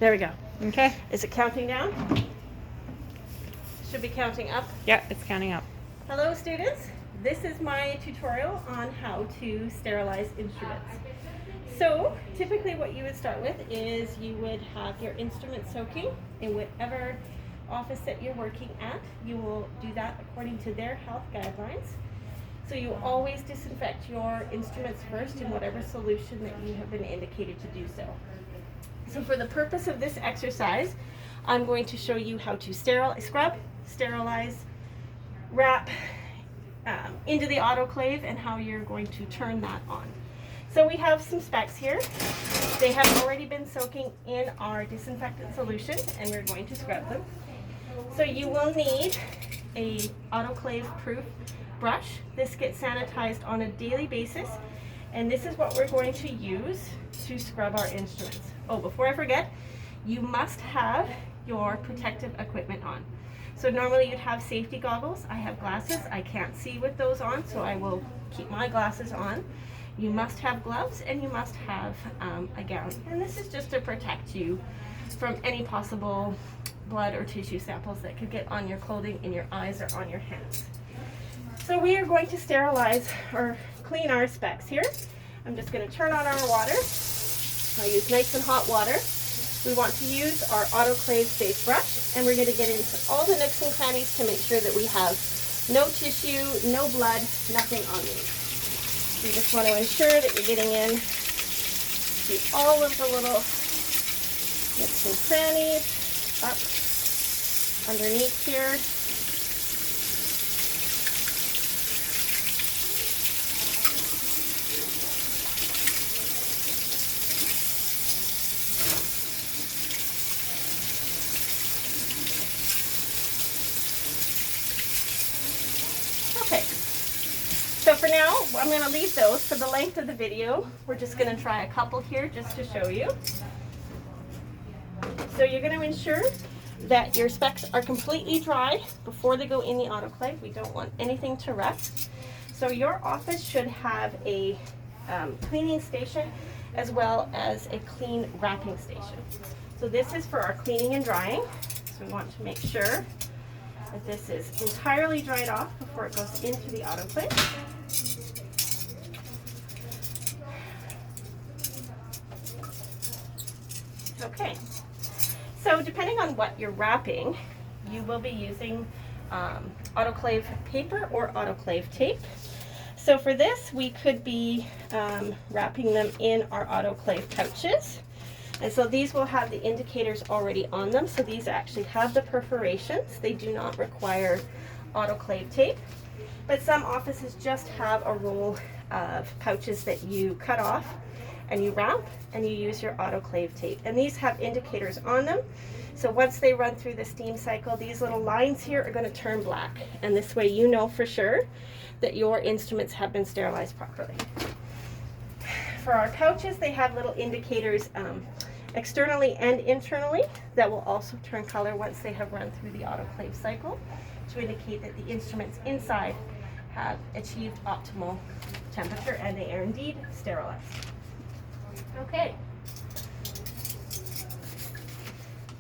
There we go. Okay. Is it counting down? Should be counting up. Yeah, it's counting up. Hello students, this is my tutorial on how to sterilize instruments. So typically what you would start with is you would have your instrument soaking in whatever office that you're working at. You will do that according to their health guidelines. So you always disinfect your instruments first in whatever solution that you have been indicated to do so. So for the purpose of this exercise, I'm going to show you how to scrub, sterilize, wrap into the autoclave, and how you're going to turn that on. So we have some specs here. They have already been soaking in our disinfectant solution, and we're going to scrub them. So you will need a autoclave proof brush. This gets sanitized on a daily basis, and this is what we're going to use to scrub our instruments. Oh, before I forget, you must have your protective equipment on. So normally you'd have safety goggles. I have glasses. I can't see with those on, so I will keep my glasses on. You must have gloves, and you must have a gown. And this is just to protect you from any possible blood or tissue samples that could get on your clothing, in your eyes, or on your hands. So we are going to sterilize or clean our specs here. I'm just going to turn on our water. I use nice and hot water. We want to use our autoclave safe brush, and we're going to get into all the nooks and crannies to make sure that we have no tissue, no blood, nothing on these. You just want to ensure that you're getting in to all of the little nooks and crannies, up underneath here. Okay. So for now, I'm going to leave those for the length of the video. We're just going to try a couple here just to show you. So you're going to ensure that your specs are completely dry before they go in the autoclave. We don't want anything to rust. So your office should have a cleaning station as well as a clean wrapping station. So this is for our cleaning and drying. So we want to make sure that this is entirely dried off before it goes into the autoclave. Okay, so depending on what you're wrapping, you will be using autoclave paper or autoclave tape. So for this, we could be wrapping them in our autoclave pouches. And so these will have the indicators already on them. So these actually have the perforations. They do not require autoclave tape. But some offices just have a roll of pouches that you cut off and you wrap and you use your autoclave tape. And these have indicators on them. So once they run through the steam cycle, these little lines here are going to turn black. And this way you know for sure that your instruments have been sterilized properly. For our pouches, they have little indicators externally and internally that will also turn color once they have run through the autoclave cycle to indicate that the instruments inside have achieved optimal temperature and they are indeed sterilized. Okay.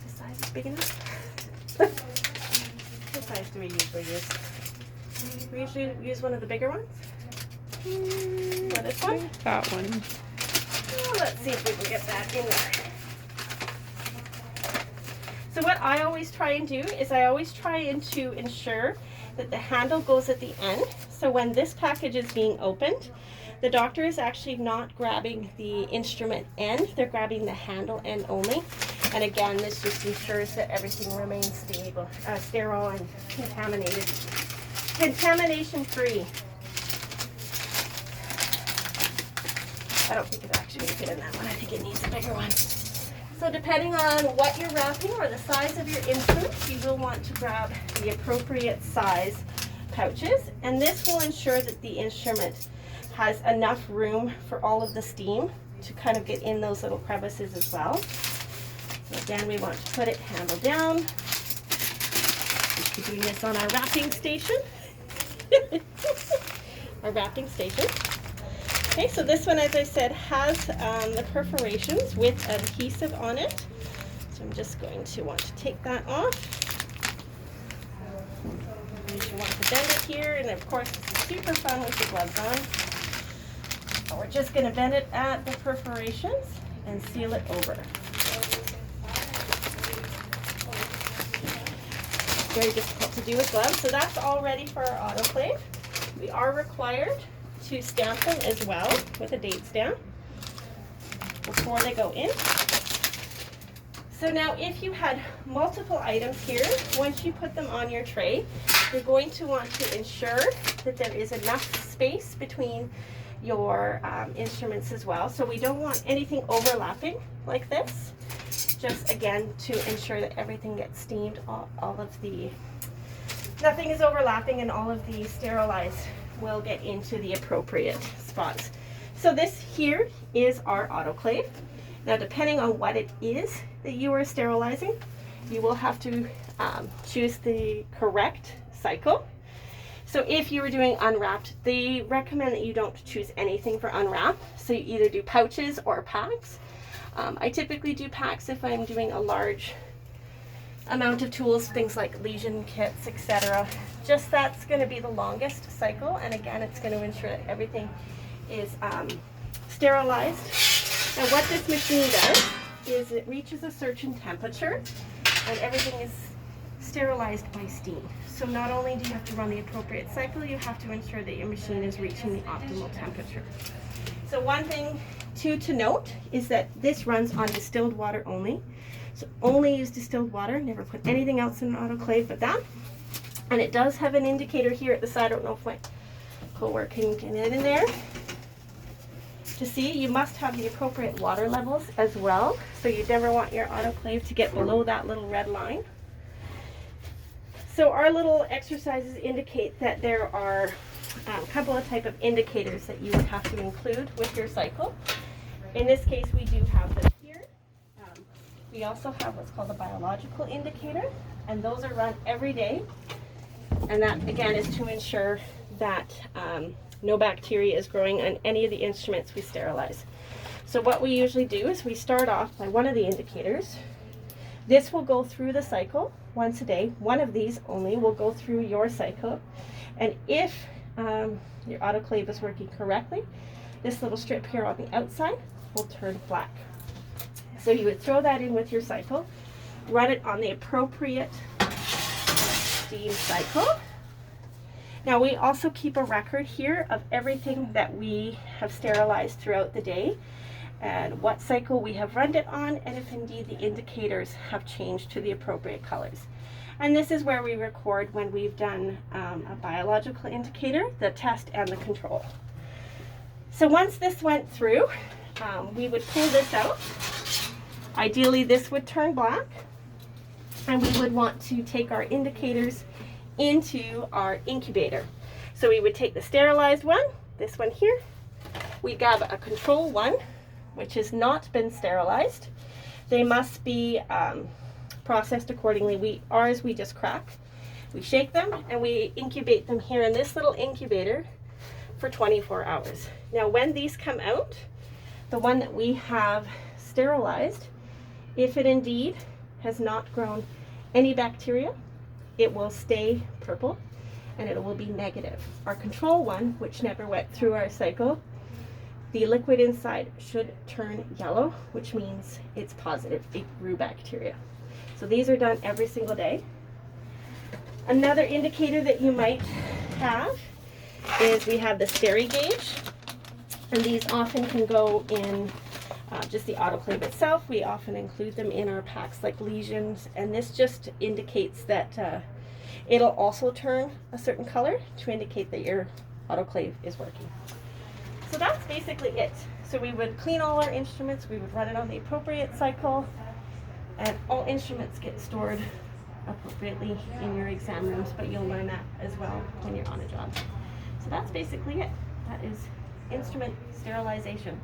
The size is big enough? What size do we usually use? We usually use one of the bigger ones. This one? That one. Well, let's see if we can get that in there. So what I always try and do is I always try to ensure that the handle goes at the end. So when this package is being opened, the doctor is actually not grabbing the instrument end, they're grabbing the handle end only. And again, this just ensures that everything remains stable, sterile and contamination free. I don't think it actually will fit in that one. I think it needs a bigger one. So depending on what you're wrapping or the size of your instrument, you will want to grab the appropriate size pouches. And this will ensure that the instrument has enough room for all of the steam to kind of get in those little crevices as well. So again, we want to put it handle down. We're doing this on our wrapping station. Our wrapping station. Okay, so this one, as I said, has the perforations with adhesive on it. So I'm just going to want to take that off. You want to bend it here, and of course it's super fun with the gloves on. So we're just going to bend it at the perforations and seal it over. Very difficult to do with gloves. So that's all ready for our autoclave. We are required to stamp them as well with a date stamp before they go in. So now if you had multiple items here, once you put them on your tray, you're going to want to ensure that there is enough space between your instruments as well. So we don't want anything overlapping like this. Just again to ensure that everything gets steamed, nothing is overlapping, and all of the sterilized will get into the appropriate spots. So this here is our autoclave. Now depending on what it is that you are sterilizing, you will have to choose the correct cycle. So if you were doing unwrapped, they recommend that you don't choose anything for unwrapped. So you either do pouches or packs. I typically do packs if I'm doing a large amount of tools, things like lesion kits, etc. Just that's going to be the longest cycle, and again it's going to ensure that everything is sterilized. Now what this machine does is it reaches a certain temperature and everything is sterilized by steam. So not only do you have to run the appropriate cycle, you have to ensure that your machine is reaching the optimal temperature. So one thing to note is that this runs on distilled water only. So only use distilled water, never put anything else in an autoclave but that. And it does have an indicator here at the side. I don't know if my co-worker can get it in there. To see, you must have the appropriate water levels as well. So you never want your autoclave to get below that little red line. So our little exercises indicate that there are a couple of type of indicators that you would have to include with your cycle. In this case, we do have them here. We also have what's called a biological indicator, and those are run every day. And that, again, is to ensure that no bacteria is growing on any of the instruments we sterilize. So what we usually do is we start off by one of the indicators. This will go through the cycle once a day. One of these only will go through your cycle. And if your autoclave is working correctly, this little strip here on the outside will turn black. So you would throw that in with your cycle, run it on the appropriate steam cycle. Now we also keep a record here of everything that we have sterilized throughout the day and what cycle we have run it on, and if indeed the indicators have changed to the appropriate colors. And this is where we record when we've done a biological indicator, the test, and the control. So once this went through, we would pull this out. Ideally this would turn black, and we would want to take our indicators into our incubator. So we would take the sterilized one, this one here, we grab a control one which has not been sterilized. They must be processed accordingly. Ours we just crack, we shake them, and we incubate them here in this little incubator for 24 hours. Now when these come out, the one that we have sterilized, if it indeed has not grown any bacteria, it will stay purple and it will be negative. Our control one, which never went through our cycle, the liquid inside should turn yellow, which means it's positive, it grew bacteria. So these are done every single day. Another indicator that you might have is we have the steri gauge, and these often can go in just the autoclave itself. We often include them in our packs like lesions, and this just indicates that it'll also turn a certain color to indicate that your autoclave is working. So that's basically it. So we would clean all our instruments, we would run it on the appropriate cycle, and all instruments get stored appropriately in your exam rooms, but you'll learn that as well when you're on a job. So that's basically it. That is instrument sterilization.